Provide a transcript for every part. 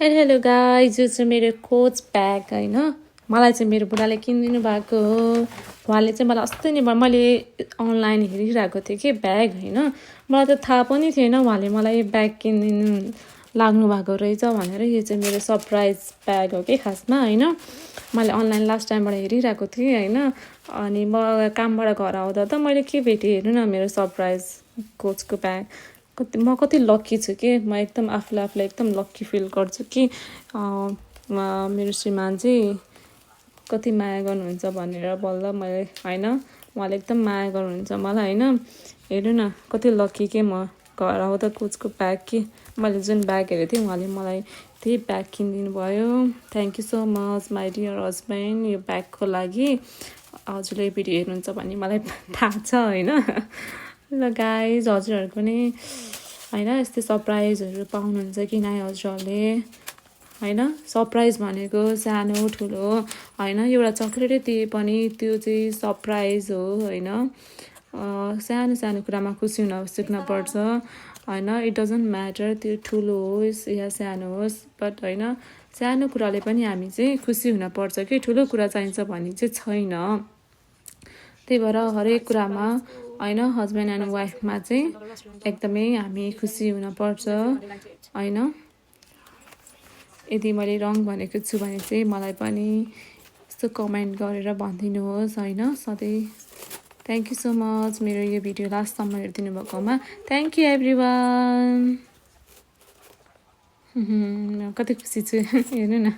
Hello guys, यो चाहिँ मेरो कोच ब्याग होइन। मलाई चाहिँ मेरो बुढाले किनिदिनु भएको हो। उहाँले चाहिँ मलाई अस्ति नै मैले अनलाइन हेरिरहेको थिएँ कि ब्याग होइन। मलाई त थाहा पनि थिएन उहाँले मलाई ब्याग किनिदिनु लाग्नु भएको रहेछ भनेर। यो चाहिँ मेरो सरप्राइज ब्याग हो कि खासमा होइन। मैले अनलाइन लास्ट टाइमबाट हेरिरहेको थिएँ होइन। अनि म कामबाट घर आउँदा त मैले के भेटेँ हेर्नु न, मेरो सरप्राइज कोचको ब्याग। म कति लक्की छु कि म एकदम आफूलाई एकदम लक्की फिल गर्छु कि मेरो श्रीमान चाहिँ कति माया गर्नुहुन्छ भनेर बल्ल मैले होइन। उहाँले एकदम माया गर्नुहुन्छ मलाई होइन। हेर्नु न कति लक्की के म घर आउँदा कोचको ब्याग कि मैले जुन ब्याग हेरेको थिएँ उहाँले मलाई त्यही ब्याग किनिदिनु भयो। Thank you so much my dear husband यो ब्यागको लागि। हजुरले भिडियो हेर्नुहुन्छ भने मलाई थाहा छ होइन। ल गाइज, हजुरहरूको पनि होइन यस्तै सरप्राइजहरू पाउनुहुन्छ कि नै हजुरहरूले होइन। सरप्राइज भनेको सानो ठुलो होइन। एउटा चक्लेटै दिए पनि त्यो चाहिँ सरप्राइज हो होइन। सानो सानो कुरामा खुसी हुन सिक्नुपर्छ होइन। इट डजन्ट म्याटर त्यो ठुलो होस् या सानो होस्, बट होइन सानो कुराले पनि हामी चाहिँ खुसी हुनपर्छ कि ठुलो कुरा चाहिन्छ भन्ने चाहिँ छैन। त्यही भएर हरेक कुरामा होइन हस्बेन्ड एन्ड वाइफमा चाहिँ एकदमै हामी खुसी हुनपर्छ होइन। यदि मैले रङ भनेको छु भने चाहिँ मलाई पनि यस्तो कमेन्ट गरेर भनिदिनुहोस् होइन सधैँ। थ्याङ्क यू सो मच मेरो यो भिडियो लास्टसम्म हेरिदिनु भएकोमा। Thank you everyone. कति खुसी छु हेर्नु न,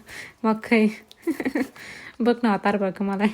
मक्खै बोक्न हतार भएको मलाई।